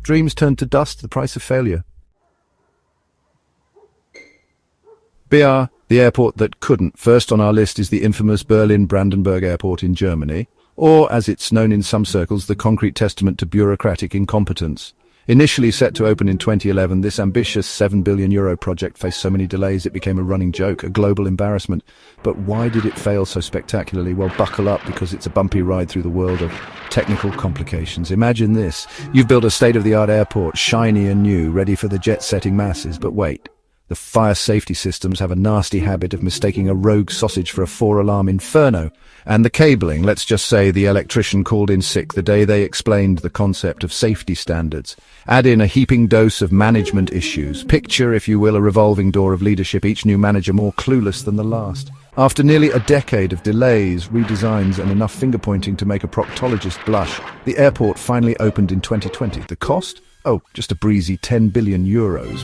Dreams turned to dust, the price of failure. BR, the airport that couldn't. First on our list is the infamous Berlin Brandenburg Airport in Germany, or, as it's known in some circles, the concrete testament to bureaucratic incompetence. Initially set to open in 2011, this ambitious €7 billion project faced so many delays it became a running joke, a global embarrassment. But why did it fail so spectacularly? Well, buckle up, because it's a bumpy ride through the world of technical complications. Imagine this. You've built a state-of-the-art airport, shiny and new, ready for the jet-setting masses. But wait. The fire safety systems have a nasty habit of mistaking a rogue sausage for a four-alarm inferno. And the cabling, let's just say the electrician called in sick the day they explained the concept of safety standards. Add in a heaping dose of management issues. Picture, if you will, a revolving door of leadership, each new manager more clueless than the last. After nearly a decade of delays, redesigns and enough finger-pointing to make a proctologist blush, the airport finally opened in 2020. The cost? Oh, just a breezy €10 billion,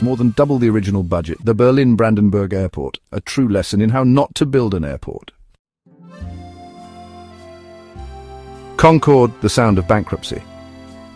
more than double the original budget. The Berlin Brandenburg Airport, a true lesson in how not to build an airport. Concorde, the sound of bankruptcy.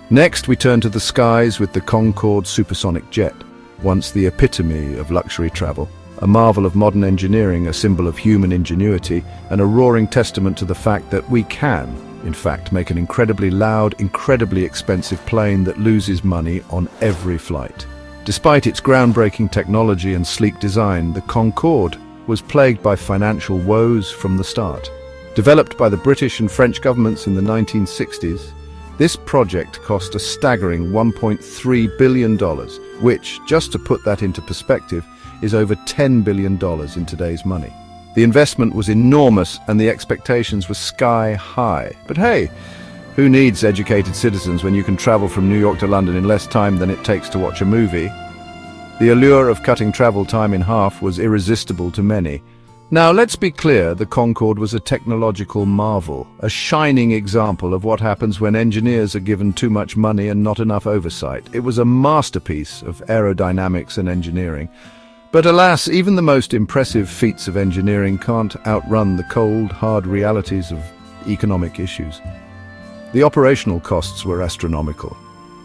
Next, we turn to the skies with the Concorde supersonic jet, once the epitome of luxury travel. A marvel of modern engineering, a symbol of human ingenuity, and a roaring testament to the fact that we can, in fact, make an incredibly loud, incredibly expensive plane that loses money on every flight. Despite its groundbreaking technology and sleek design, the Concorde was plagued by financial woes from the start. Developed by the British and French governments in the 1960s, this project cost a staggering $1.3 billion, which, just to put that into perspective, is over $10 billion in today's money. The investment was enormous and the expectations were sky high. But hey, who needs educated citizens when you can travel from New York to London in less time than it takes to watch a movie? The allure of cutting travel time in half was irresistible to many. Now, let's be clear, the Concorde was a technological marvel, a shining example of what happens when engineers are given too much money and not enough oversight. It was a masterpiece of aerodynamics and engineering. But alas, even the most impressive feats of engineering can't outrun the cold, hard realities of economic issues. The operational costs were astronomical.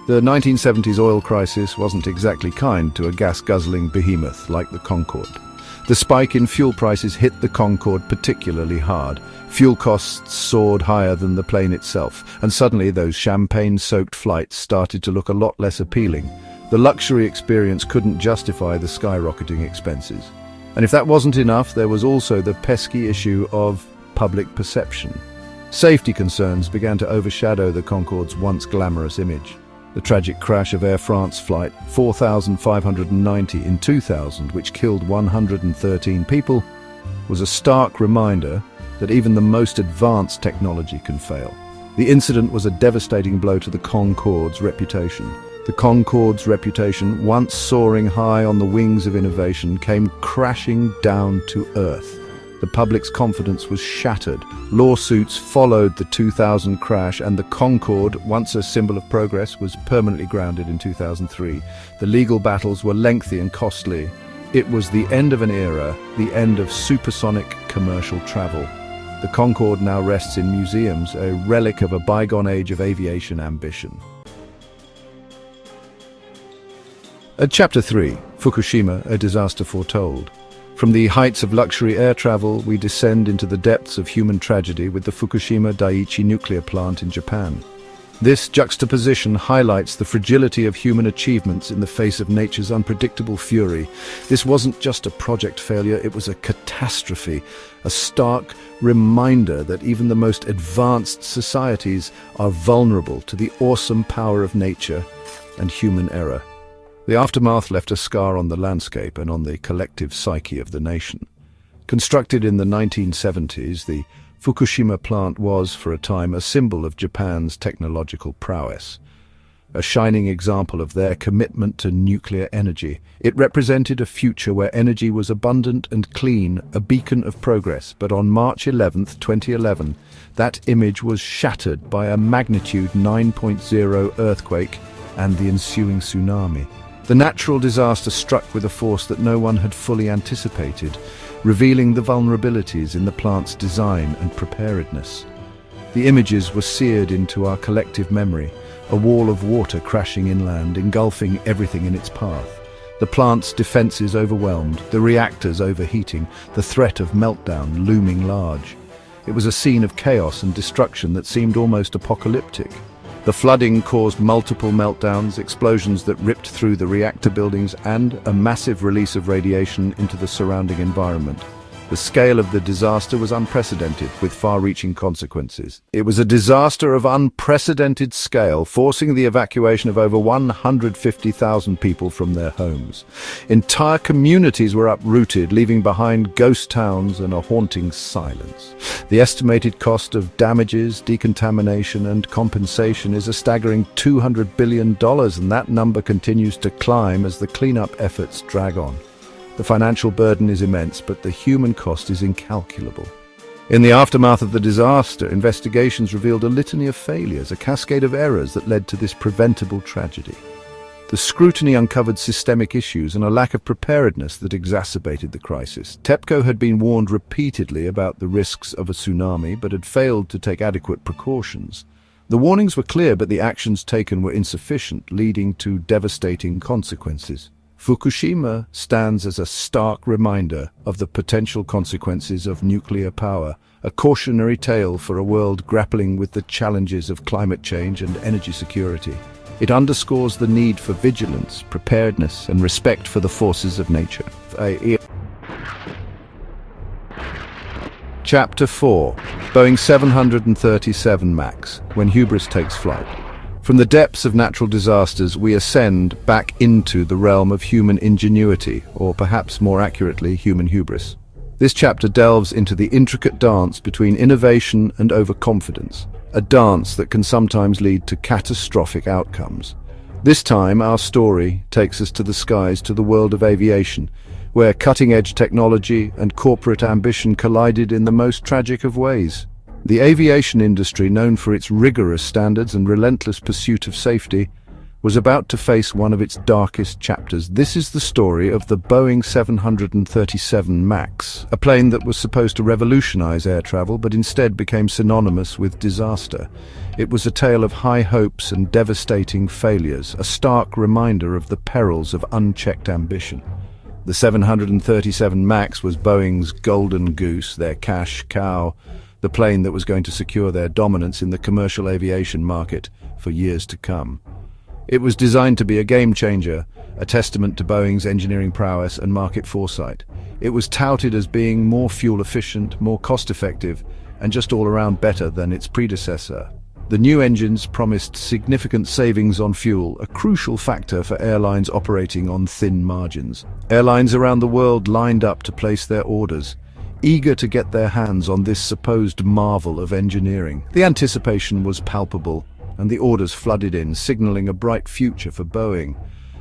The 1970s oil crisis wasn't exactly kind to a gas-guzzling behemoth like the Concorde. The spike in fuel prices hit the Concorde particularly hard. Fuel costs soared higher than the plane itself, and suddenly those champagne-soaked flights started to look a lot less appealing. The luxury experience couldn't justify the skyrocketing expenses. And if that wasn't enough, there was also the pesky issue of public perception. Safety concerns began to overshadow the Concorde's once glamorous image. The tragic crash of Air France flight 4590 in 2000, which killed 113 people, was a stark reminder that even the most advanced technology can fail. The incident was a devastating blow to the Concorde's reputation. The Concorde's reputation, once soaring high on the wings of innovation, came crashing down to earth. The public's confidence was shattered. Lawsuits followed the 2000 crash, and the Concorde, once a symbol of progress, was permanently grounded in 2003. The legal battles were lengthy and costly. It was the end of an era, the end of supersonic commercial travel. The Concorde now rests in museums, a relic of a bygone age of aviation ambition. At Chapter 3, Fukushima, a disaster foretold. From the heights of luxury air travel, we descend into the depths of human tragedy with the Fukushima Daiichi nuclear plant in Japan. This juxtaposition highlights the fragility of human achievements in the face of nature's unpredictable fury. This wasn't just a project failure, it was a catastrophe, a stark reminder that even the most advanced societies are vulnerable to the awesome power of nature and human error. The aftermath left a scar on the landscape and on the collective psyche of the nation. Constructed in the 1970s, the Fukushima plant was, for a time, a symbol of Japan's technological prowess. A shining example of their commitment to nuclear energy. It represented a future where energy was abundant and clean, a beacon of progress. But on March 11, 2011, that image was shattered by a magnitude 9.0 earthquake and the ensuing tsunami. The natural disaster struck with a force that no one had fully anticipated, revealing the vulnerabilities in the plant's design and preparedness. The images were seared into our collective memory, a wall of water crashing inland, engulfing everything in its path. The plant's defenses overwhelmed, the reactors overheating, the threat of meltdown looming large. It was a scene of chaos and destruction that seemed almost apocalyptic. The flooding caused multiple meltdowns, explosions that ripped through the reactor buildings, and a massive release of radiation into the surrounding environment. The scale of the disaster was unprecedented, with far-reaching consequences. It was a disaster of unprecedented scale, forcing the evacuation of over 150,000 people from their homes. Entire communities were uprooted, leaving behind ghost towns and a haunting silence. The estimated cost of damages, decontamination, and compensation is a staggering $200 billion, and that number continues to climb as the cleanup efforts drag on. The financial burden is immense, but the human cost is incalculable. In the aftermath of the disaster, investigations revealed a litany of failures, a cascade of errors that led to this preventable tragedy. The scrutiny uncovered systemic issues and a lack of preparedness that exacerbated the crisis. TEPCO had been warned repeatedly about the risks of a tsunami, but had failed to take adequate precautions. The warnings were clear, but the actions taken were insufficient, leading to devastating consequences. Fukushima stands as a stark reminder of the potential consequences of nuclear power, a cautionary tale for a world grappling with the challenges of climate change and energy security. It underscores the need for vigilance, preparedness, and respect for the forces of nature. Chapter 4. Boeing 737 MAX, When Hubris Takes Flight. From the depths of natural disasters, we ascend back into the realm of human ingenuity, or perhaps more accurately, human hubris. This chapter delves into the intricate dance between innovation and overconfidence, a dance that can sometimes lead to catastrophic outcomes. This time, our story takes us to the skies, to the world of aviation, where cutting-edge technology and corporate ambition collided in the most tragic of ways. The aviation industry, known for its rigorous standards and relentless pursuit of safety, was about to face one of its darkest chapters. This is the story of the Boeing 737 MAX, a plane that was supposed to revolutionize air travel but instead became synonymous with disaster. It was a tale of high hopes and devastating failures, a stark reminder of the perils of unchecked ambition. The 737 MAX was Boeing's golden goose, their cash cow, the plane that was going to secure their dominance in the commercial aviation market for years to come. It was designed to be a game-changer, a testament to Boeing's engineering prowess and market foresight. It was touted as being more fuel-efficient, more cost-effective, and just all around better than its predecessor. The new engines promised significant savings on fuel, a crucial factor for airlines operating on thin margins. Airlines around the world lined up to place their orders, eager to get their hands on this supposed marvel of engineering. The anticipation was palpable, and the orders flooded in, signaling a bright future for Boeing.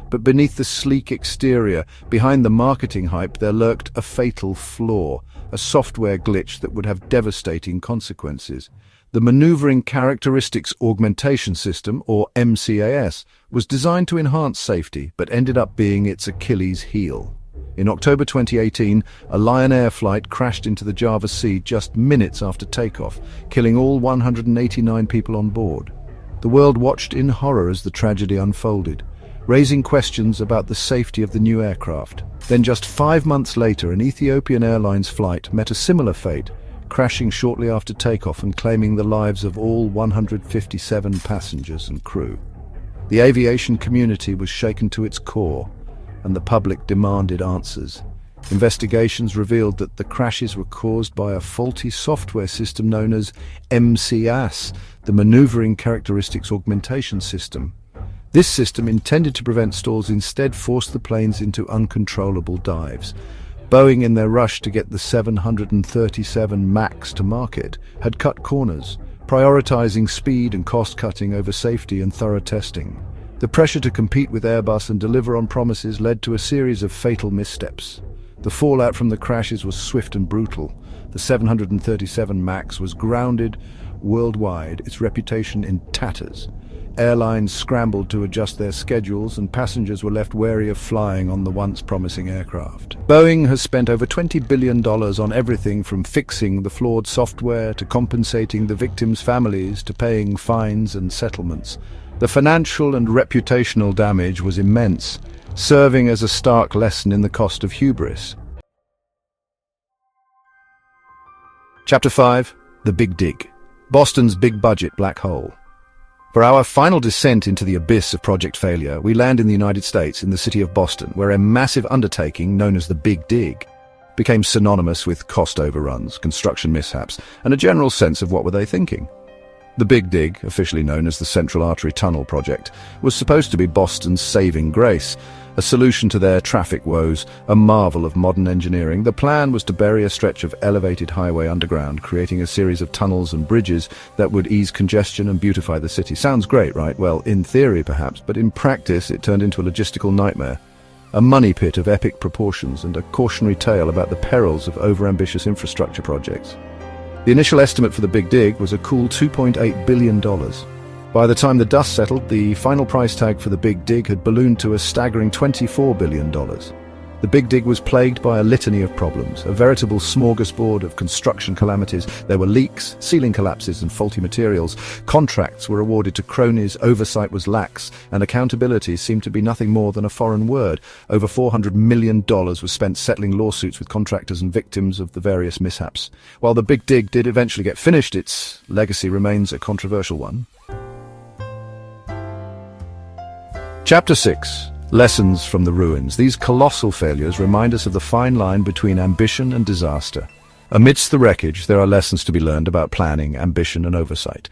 But beneath the sleek exterior, behind the marketing hype, there lurked a fatal flaw, a software glitch that would have devastating consequences. The Maneuvering Characteristics Augmentation System, or MCAS, was designed to enhance safety, but ended up being its Achilles heel. In October 2018, a Lion Air flight crashed into the Java Sea just minutes after takeoff, killing all 189 people on board. The world watched in horror as the tragedy unfolded, raising questions about the safety of the new aircraft. Then just 5 months later, an Ethiopian Airlines flight met a similar fate, crashing shortly after takeoff and claiming the lives of all 157 passengers and crew. The aviation community was shaken to its core, and the public demanded answers. Investigations revealed that the crashes were caused by a faulty software system known as MCAS, the Maneuvering Characteristics Augmentation System. This system, intended to prevent stalls, instead forced the planes into uncontrollable dives. Boeing, in their rush to get the 737 MAX to market, had cut corners, prioritizing speed and cost-cutting over safety and thorough testing. The pressure to compete with Airbus and deliver on promises led to a series of fatal missteps. The fallout from the crashes was swift and brutal. The 737 MAX was grounded worldwide, its reputation in tatters. Airlines scrambled to adjust their schedules, and passengers were left wary of flying on the once promising aircraft. Boeing has spent over $20 billion on everything from fixing the flawed software to compensating the victims' families to paying fines and settlements. The financial and reputational damage was immense, serving as a stark lesson in the cost of hubris. Chapter 5. The Big Dig. Boston's big-budget black hole. For our final descent into the abyss of project failure, we land in the United States, in the city of Boston, where a massive undertaking known as the Big Dig became synonymous with cost overruns, construction mishaps, and a general sense of what were they thinking. The Big Dig, officially known as the Central Artery Tunnel Project, was supposed to be Boston's saving grace, a solution to their traffic woes, a marvel of modern engineering. The plan was to bury a stretch of elevated highway underground, creating a series of tunnels and bridges that would ease congestion and beautify the city. Sounds great, right? Well, in theory perhaps, but in practice it turned into a logistical nightmare. A money pit of epic proportions and a cautionary tale about the perils of overambitious infrastructure projects. The initial estimate for the Big Dig was a cool $2.8 billion. By the time the dust settled, the final price tag for the Big Dig had ballooned to a staggering $24 billion. The Big Dig was plagued by a litany of problems, a veritable smorgasbord of construction calamities. There were leaks, ceiling collapses, and faulty materials. Contracts were awarded to cronies, oversight was lax, and accountability seemed to be nothing more than a foreign word. Over $400 million was spent settling lawsuits with contractors and victims of the various mishaps. While the Big Dig did eventually get finished, its legacy remains a controversial one. Chapter 6. Lessons from the ruins. These colossal failures remind us of the fine line between ambition and disaster. Amidst the wreckage, there are lessons to be learned about planning, ambition, and oversight.